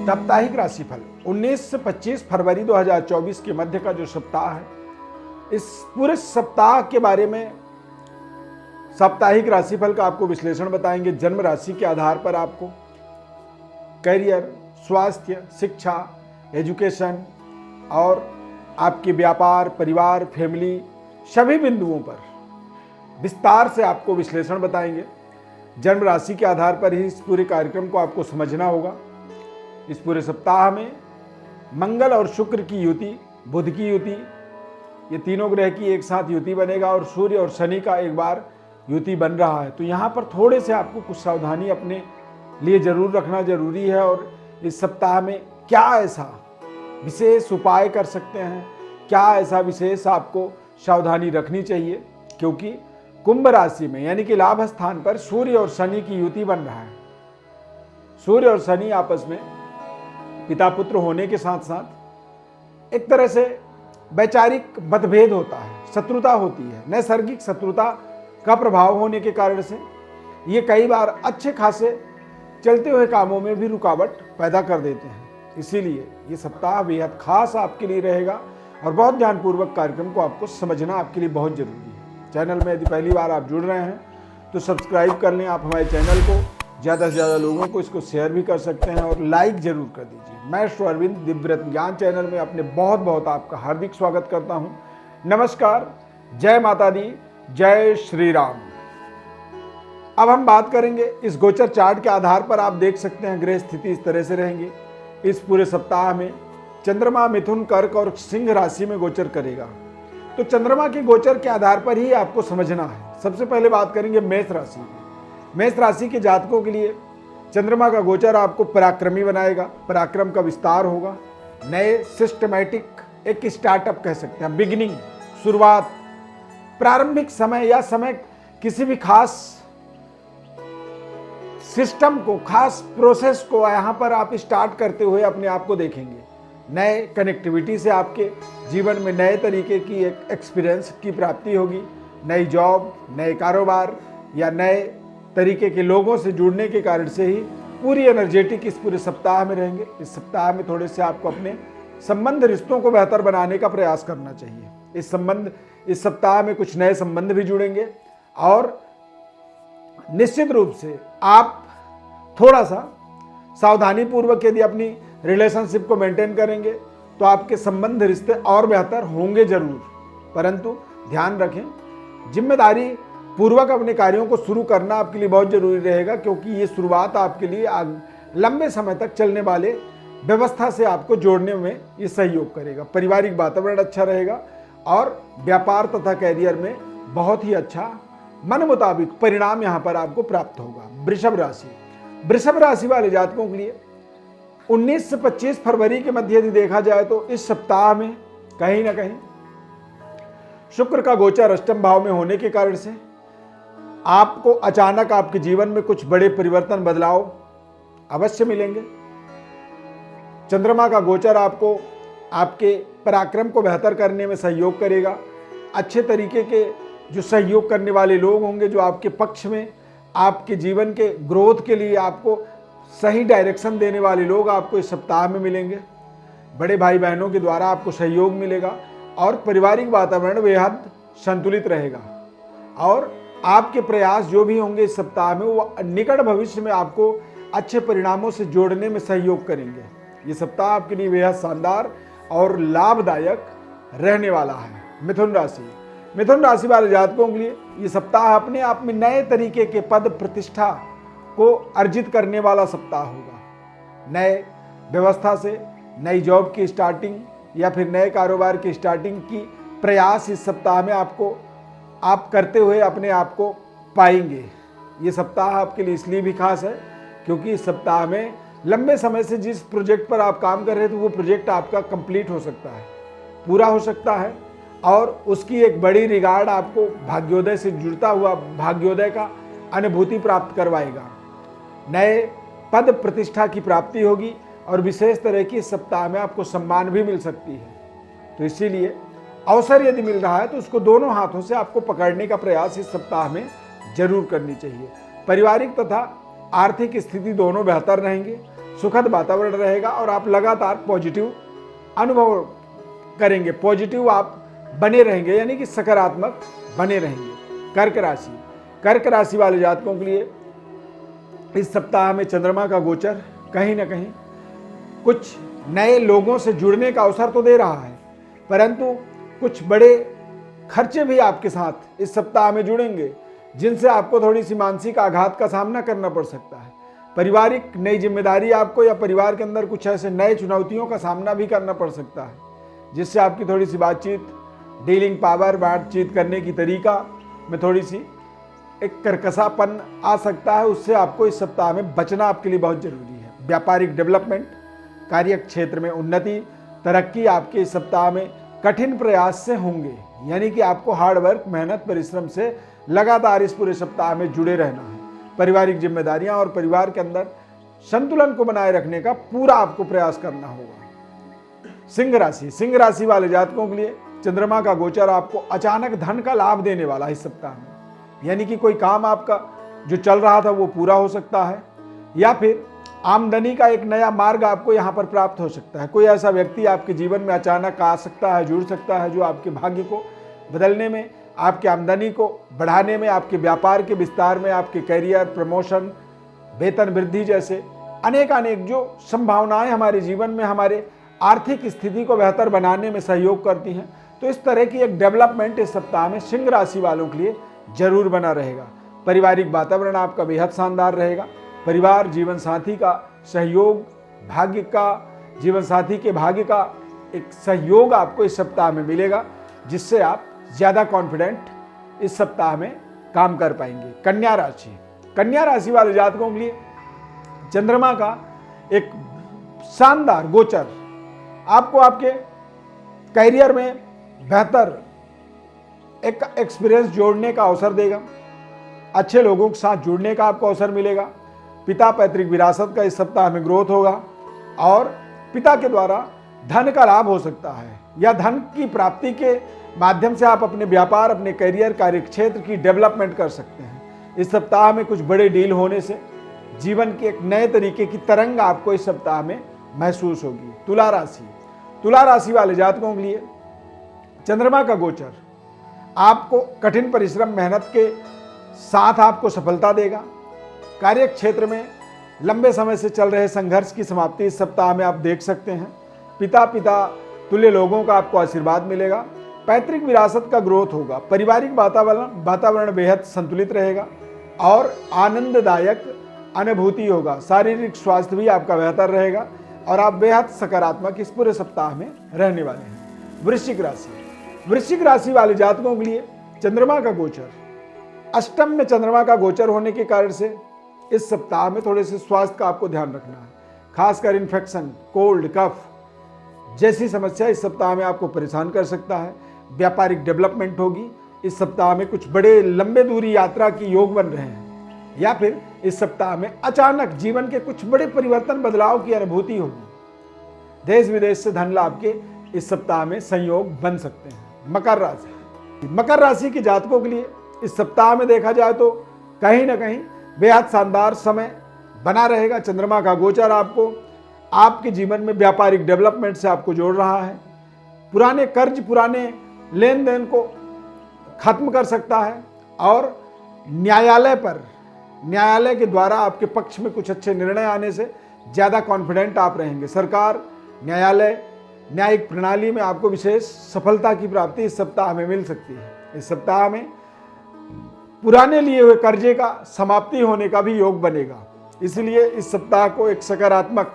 साप्ताहिक राशिफल 19 से 25 फरवरी 2024 के मध्य का जो सप्ताह है, इस पूरे सप्ताह के बारे में साप्ताहिक राशिफल का आपको विश्लेषण बताएंगे। जन्म राशि के आधार पर आपको करियर, स्वास्थ्य, शिक्षा, एजुकेशन और आपके व्यापार, परिवार, फैमिली सभी बिंदुओं पर विस्तार से आपको विश्लेषण बताएंगे। जन्म राशि के आधार पर ही इस पूरे कार्यक्रम को आपको समझना होगा। इस पूरे सप्ताह में मंगल और शुक्र की युति, बुध की युति, ये तीनों ग्रह की एक साथ युति बनेगा और सूर्य और शनि का एक बार युति बन रहा है। तो यहाँ पर थोड़े से आपको कुछ सावधानी अपने लिए जरूर रखना जरूरी है। और इस सप्ताह में क्या ऐसा विशेष उपाय कर सकते हैं, क्या ऐसा विशेष आपको सावधानी रखनी चाहिए, क्योंकि कुंभ राशि में यानी कि लाभ स्थान पर सूर्य और शनि की युति बन रहा है। सूर्य और शनि आपस में पिता पुत्र होने के साथ साथ एक तरह से वैचारिक मतभेद होता है, शत्रुता होती है। नैसर्गिक शत्रुता का प्रभाव होने के कारण से ये कई बार अच्छे खासे चलते हुए कामों में भी रुकावट पैदा कर देते हैं। इसीलिए ये सप्ताह बेहद खास आपके लिए रहेगा और बहुत ध्यानपूर्वक कार्यक्रम को आपको समझना आपके लिए बहुत जरूरी है। चैनल में यदि पहली बार आप जुड़ रहे हैं तो सब्सक्राइब कर लें आप हमारे चैनल को, ज़्यादा से ज़्यादा लोगों को इसको शेयर भी कर सकते हैं और लाइक जरूर कर दीजिए। मैं श्री अरविंद दिव्य रत्न ज्ञान चैनल में अपने बहुत बहुत आपका हार्दिक स्वागत करता हूं। नमस्कार, जय माता दी, जय श्री राम। अब हम बात करेंगे इस गोचर चार्ट के आधार पर। आप देख सकते हैं ग्रह स्थिति इस तरह से रहेंगे। इस पूरे सप्ताह में चंद्रमा मिथुन, कर्क और सिंह राशि में गोचर करेगा। तो चंद्रमा के गोचर के आधार पर ही आपको समझना है। सबसे पहले बात करेंगे मेष राशि की। मेष राशि के जातकों के लिए चंद्रमा का गोचर आपको पराक्रमी बनाएगा, पराक्रम का विस्तार होगा, नए सिस्टमैटिक एक स्टार्टअप कह सकते हैं, बिगिनिंग, शुरुआत, प्रारंभिक समय या समय किसी भी खास सिस्टम को, खास प्रोसेस को यहाँ पर आप स्टार्ट करते हुए अपने आप को देखेंगे। नए कनेक्टिविटी से आपके जीवन में नए तरीके की एक एक्सपीरियंस की प्राप्ति होगी। नई जॉब, नए कारोबार या नए तरीके के लोगों से जुड़ने के कारण से ही पूरी एनर्जेटिक इस पूरे सप्ताह में रहेंगे। इस सप्ताह में थोड़े से आपको अपने संबंध, रिश्तों को बेहतर बनाने का प्रयास करना चाहिए। इस सप्ताह में कुछ नए संबंध भी जुड़ेंगे और निश्चित रूप से आप थोड़ा सा सावधानी पूर्वक यदि अपनी रिलेशनशिप को मेंटेन करेंगे तो आपके संबंध, रिश्ते और बेहतर होंगे जरूर। परंतु ध्यान रखें, जिम्मेदारी पूर्वक अपने कार्यों को शुरू करना आपके लिए बहुत जरूरी रहेगा, क्योंकि ये शुरुआत आपके लिए लंबे समय तक चलने वाले व्यवस्था से आपको जोड़ने में ये सहयोग करेगा। पारिवारिक वातावरण अच्छा रहेगा और व्यापार तथा कैरियर में बहुत ही अच्छा मन मुताबिक परिणाम यहाँ पर आपको प्राप्त होगा। वृषभ राशि वाले जातकों के लिए 19 से 25 फरवरी के मध्य यदि देखा जाए तो इस सप्ताह में कहीं ना कहीं शुक्र का गोचर अष्टम भाव में होने के कारण से आपको अचानक आपके जीवन में कुछ बड़े परिवर्तन, बदलाव अवश्य मिलेंगे। चंद्रमा का गोचर आपको आपके पराक्रम को बेहतर करने में सहयोग करेगा। अच्छे तरीके के जो सहयोग करने वाले लोग होंगे, जो आपके पक्ष में आपके जीवन के ग्रोथ के लिए आपको सही डायरेक्शन देने वाले लोग आपको इस सप्ताह में मिलेंगे। बड़े भाई बहनों के द्वारा आपको सहयोग मिलेगा और पारिवारिक वातावरण बेहद संतुलित रहेगा और आपके प्रयास जो भी होंगे इस सप्ताह में वो निकट भविष्य में आपको अच्छे परिणामों से जोड़ने में सहयोग करेंगे। ये सप्ताह आपके लिए बेहद शानदार और लाभदायक रहने वाला है। मिथुन राशि वाले जातकों के लिए ये सप्ताह अपने आप में नए तरीके के पद प्रतिष्ठा को अर्जित करने वाला सप्ताह होगा। नए व्यवस्था से नई जॉब की स्टार्टिंग या फिर नए कारोबार की स्टार्टिंग की प्रयास इस सप्ताह में आप करते हुए अपने आप को पाएंगे। ये सप्ताह आपके लिए इसलिए भी खास है क्योंकि इस सप्ताह में लंबे समय से जिस प्रोजेक्ट पर आप काम कर रहे थे वो प्रोजेक्ट आपका कंप्लीट हो सकता है, पूरा हो सकता है और उसकी एक बड़ी रिगार्ड आपको भाग्योदय से जुड़ता हुआ भाग्योदय का अनुभूति प्राप्त करवाएगा। नए पद प्रतिष्ठा की प्राप्ति होगी और विशेष तरह की इस सप्ताह में आपको सम्मान भी मिल सकती है। तो इसीलिए अवसर यदि मिल रहा है तो उसको दोनों हाथों से आपको पकड़ने का प्रयास इस सप्ताह में जरूर करनी चाहिए। पारिवारिक तथा आर्थिक स्थिति दोनों बेहतर रहेंगे। सुखद वातावरण रहेगा और आप लगातार पॉजिटिव अनुभव करेंगे, पॉजिटिव आप बने रहेंगे, यानी कि सकारात्मक बने रहेंगे। कर्क राशि वाले जातकों के लिए इस सप्ताह में चंद्रमा का गोचर कहीं ना कहीं कुछ नए लोगों से जुड़ने का अवसर तो दे रहा है, परंतु कुछ बड़े खर्चे भी आपके साथ इस सप्ताह में जुड़ेंगे, जिनसे आपको थोड़ी सी मानसिक आघात का सामना करना पड़ सकता है। पारिवारिक नई जिम्मेदारी आपको या परिवार के अंदर कुछ ऐसे नए चुनौतियों का सामना भी करना पड़ सकता है, जिससे आपकी थोड़ी सी बातचीत, डीलिंग पावर, बातचीत करने की तरीका में थोड़ी सी एक कर्कशापन आ सकता है। उससे आपको इस सप्ताह में बचना आपके लिए बहुत जरूरी है। व्यापारिक डेवलपमेंट, कार्य क्षेत्र में उन्नति, तरक्की आपके इस सप्ताह में कठिन प्रयास से होंगे, यानी कि आपको हार्ड वर्क, मेहनत, परिश्रम से लगातार इस पूरे सप्ताह में जुड़े रहना है। पारिवारिक जिम्मेदारियां और परिवार के अंदर संतुलन को बनाए रखने का पूरा आपको प्रयास करना होगा। सिंह राशि वाले जातकों के लिए चंद्रमा का गोचर आपको अचानक धन का लाभ देने वाला है इस सप्ताह में, यानी कि कोई काम आपका जो चल रहा था वो पूरा हो सकता है, या फिर आमदनी का एक नया मार्ग आपको यहाँ पर प्राप्त हो सकता है। कोई ऐसा व्यक्ति आपके जीवन में अचानक आ सकता है, जुड़ सकता है, जो आपके भाग्य को बदलने में, आपकी आमदनी को बढ़ाने में, आपके व्यापार के विस्तार में, आपके करियर, प्रमोशन, वेतन वृद्धि जैसे अनेक जो संभावनाएं हमारे जीवन में हमारे आर्थिक स्थिति को बेहतर बनाने में सहयोग करती हैं। तो इस तरह की एक डेवलपमेंट इस सप्ताह में सिंह राशि वालों के लिए जरूर बना रहेगा। पारिवारिक वातावरण आपका बेहद शानदार रहेगा। परिवार, जीवन साथी का सहयोग, जीवन साथी के भाग्य का एक सहयोग आपको इस सप्ताह में मिलेगा, जिससे आप ज्यादा कॉन्फिडेंट इस सप्ताह में काम कर पाएंगे। कन्या राशि वाले जातकों के लिए चंद्रमा का एक शानदार गोचर आपको आपके करियर में बेहतर एक एक्सपीरियंस जोड़ने का अवसर देगा। अच्छे लोगों के साथ जुड़ने का आपको अवसर मिलेगा। पिता पैतृक विरासत का इस सप्ताह में ग्रोथ होगा और पिता के द्वारा धन का लाभ हो सकता है, या धन की प्राप्ति के माध्यम से आप अपने व्यापार, अपने करियर, कार्य क्षेत्र की डेवलपमेंट कर सकते हैं। इस सप्ताह में कुछ बड़े डील होने से जीवन के एक नए तरीके की तरंग आपको इस सप्ताह में महसूस होगी। तुला राशि वाले जातकों के लिए चंद्रमा का गोचर आपको कठिन परिश्रम, मेहनत के साथ आपको सफलता देगा। कार्य क्षेत्र में लंबे समय से चल रहे संघर्ष की समाप्ति इस सप्ताह में आप देख सकते हैं। पिता तुल्य लोगों का आपको आशीर्वाद मिलेगा। पैतृक विरासत का ग्रोथ होगा। पारिवारिक वातावरण बेहद संतुलित रहेगा और आनंददायक अनुभूति होगा। शारीरिक स्वास्थ्य भी आपका बेहतर रहेगा और आप बेहद सकारात्मक इस पूरे सप्ताह में रहने वाले हैं। वृश्चिक राशि वाले जातकों के लिए चंद्रमा का गोचर, अष्टम में चंद्रमा का गोचर होने के कारण से इस सप्ताह में थोड़े से स्वास्थ्य का आपको ध्यान रखना है। खासकर इन्फेक्शन, कोल्ड, कफ जैसी समस्या इस सप्ताह में आपको परेशान कर सकता है। व्यापारिक डेवलपमेंट होगी। इस सप्ताह में कुछ बड़े लंबे दूरी यात्रा की योग बन रहे हैं, या फिर इस सप्ताह में अचानक जीवन के कुछ बड़े परिवर्तन, बदलाव की अनुभूति होगी। देश विदेश से धन लाभ के इस सप्ताह में संयोग बन सकते हैं। मकर राशि के जातकों के लिए इस सप्ताह में देखा जाए तो कहीं ना कहीं बेहद शानदार समय बना रहेगा। चंद्रमा का गोचर आपको आपके जीवन में व्यापारिक डेवलपमेंट से आपको जोड़ रहा है। पुराने कर्ज, पुराने लेन देन को खत्म कर सकता है और न्यायालय के द्वारा आपके पक्ष में कुछ अच्छे निर्णय आने से ज़्यादा कॉन्फिडेंट आप रहेंगे। सरकार, न्यायालय, न्यायिक प्रणाली में आपको विशेष सफलता की प्राप्ति इस सप्ताह में मिल सकती है। इस सप्ताह में पुराने लिए हुए कर्जे का समाप्ति होने का भी योग बनेगा। इसलिए इस सप्ताह को एक सकारात्मक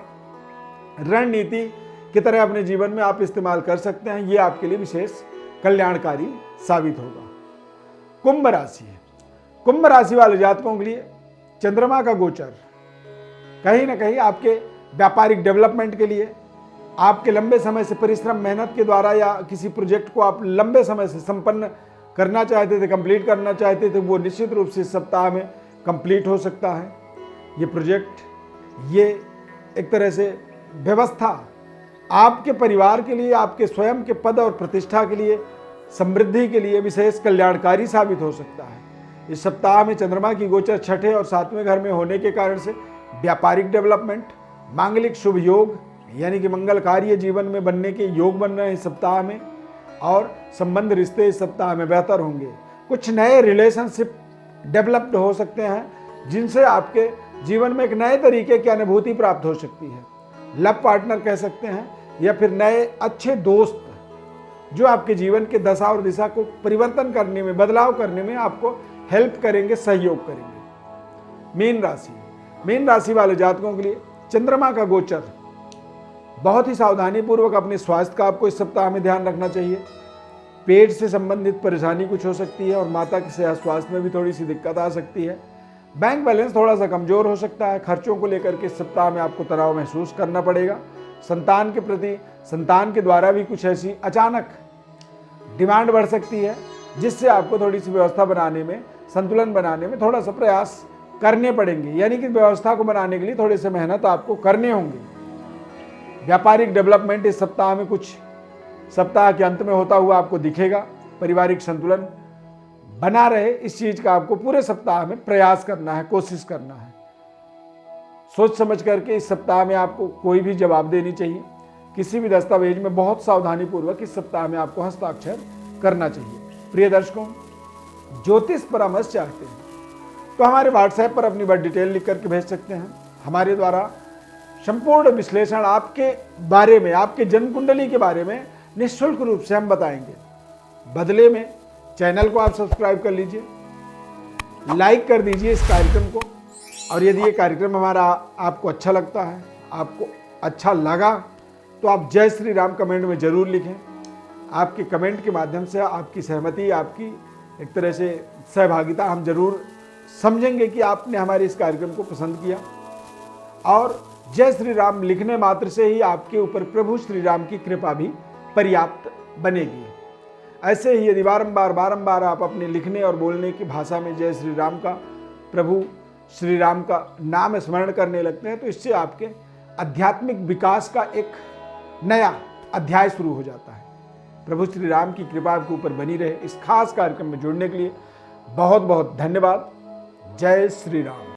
रणनीति की तरह अपने जीवन में आप इस्तेमाल कर सकते हैं। ये आपके लिए विशेष कल्याणकारी साबित होगा। कुंभ राशि वाले जातकों के लिए चंद्रमा का गोचर कहीं ना कहीं आपके व्यापारिक डेवलपमेंट के लिए, आपके लंबे समय से परिश्रम, मेहनत के द्वारा या किसी प्रोजेक्ट को आप लंबे समय से संपन्न करना चाहते थे, कंप्लीट करना चाहते थे, वो निश्चित रूप से इस सप्ताह में कंप्लीट हो सकता है। ये प्रोजेक्ट, ये एक तरह से व्यवस्था आपके परिवार के लिए, आपके स्वयं के पद और प्रतिष्ठा के लिए, समृद्धि के लिए विशेष कल्याणकारी साबित हो सकता है। इस सप्ताह में चंद्रमा की गोचर छठे और सातवें घर में होने के कारण से व्यापारिक डेवलपमेंट, मांगलिक शुभ योग यानी कि मंगल कार्य जीवन में बनने के योग बन रहे हैं इस सप्ताह में, और संबंध रिश्ते इस सप्ताह में बेहतर होंगे। कुछ नए रिलेशनशिप डेवलप्ड हो सकते हैं जिनसे आपके जीवन में एक नए तरीके की अनुभूति प्राप्त हो सकती है। लव पार्टनर कह सकते हैं, या फिर नए अच्छे दोस्त जो आपके जीवन के दशा और दिशा को परिवर्तन करने में, बदलाव करने में आपको हेल्प करेंगे, सहयोग करेंगे। मीन राशि वाले जातकों के लिए चंद्रमा का गोचर, बहुत ही सावधानी पूर्वक अपने स्वास्थ्य का आपको इस सप्ताह में ध्यान रखना चाहिए। पेट से संबंधित परेशानी कुछ हो सकती है और माता के सेहत स्वास्थ्य में भी थोड़ी सी दिक्कत आ सकती है। बैंक बैलेंस थोड़ा सा कमजोर हो सकता है। खर्चों को लेकर के इस सप्ताह में आपको तनाव महसूस करना पड़ेगा। संतान के प्रति संतान के द्वारा भी कुछ ऐसी अचानक डिमांड बढ़ सकती है जिससे आपको थोड़ी सी व्यवस्था बनाने में, संतुलन बनाने में थोड़ा सा प्रयास करने पड़ेंगे, यानी कि व्यवस्था को बनाने के लिए थोड़े से मेहनत आपको करने होंगे। व्यापारिक डेवलपमेंट इस सप्ताह में कुछ सप्ताह के अंत में होता हुआ आपको दिखेगा। पारिवारिक संतुलन बना रहे, इस चीज का आपको पूरे सप्ताह में प्रयास करना है, कोशिश करना है। सोच समझ करके इस सप्ताह में आपको कोई भी जवाब देनी चाहिए। किसी भी दस्तावेज में बहुत सावधानी पूर्वक इस सप्ताह में आपको हस्ताक्षर करना चाहिए। प्रिय दर्शकों, ज्योतिष परामर्श चाहते हैं तो हमारे व्हाट्सएप पर अपनी बर्थ डिटेल लिख करके भेज सकते हैं। हमारे द्वारा संपूर्ण विश्लेषण आपके बारे में, आपके जन्म कुंडली के बारे में निःशुल्क रूप से हम बताएंगे। बदले में चैनल को आप सब्सक्राइब कर लीजिए, लाइक कर दीजिए इस कार्यक्रम को, और यदि ये कार्यक्रम हमारा आपको अच्छा लगता है, आपको अच्छा लगा, तो आप जय श्री राम कमेंट में जरूर लिखें। आपके कमेंट के माध्यम से आपकी सहमति, आपकी एक तरह से सहभागिता हम जरूर समझेंगे कि आपने हमारे इस कार्यक्रम को पसंद किया। और जय श्री राम लिखने मात्र से ही आपके ऊपर प्रभु श्री राम की कृपा भी पर्याप्त बनेगी। ऐसे ही यदि बारंबार आप अपने लिखने और बोलने की भाषा में जय श्री राम का, प्रभु श्री राम का नाम स्मरण करने लगते हैं, तो इससे आपके आध्यात्मिक विकास का एक नया अध्याय शुरू हो जाता है। प्रभु श्री राम की कृपा आपके ऊपर बनी रहे। इस खास कार्यक्रम में जुड़ने के लिए बहुत बहुत धन्यवाद। जय श्री राम।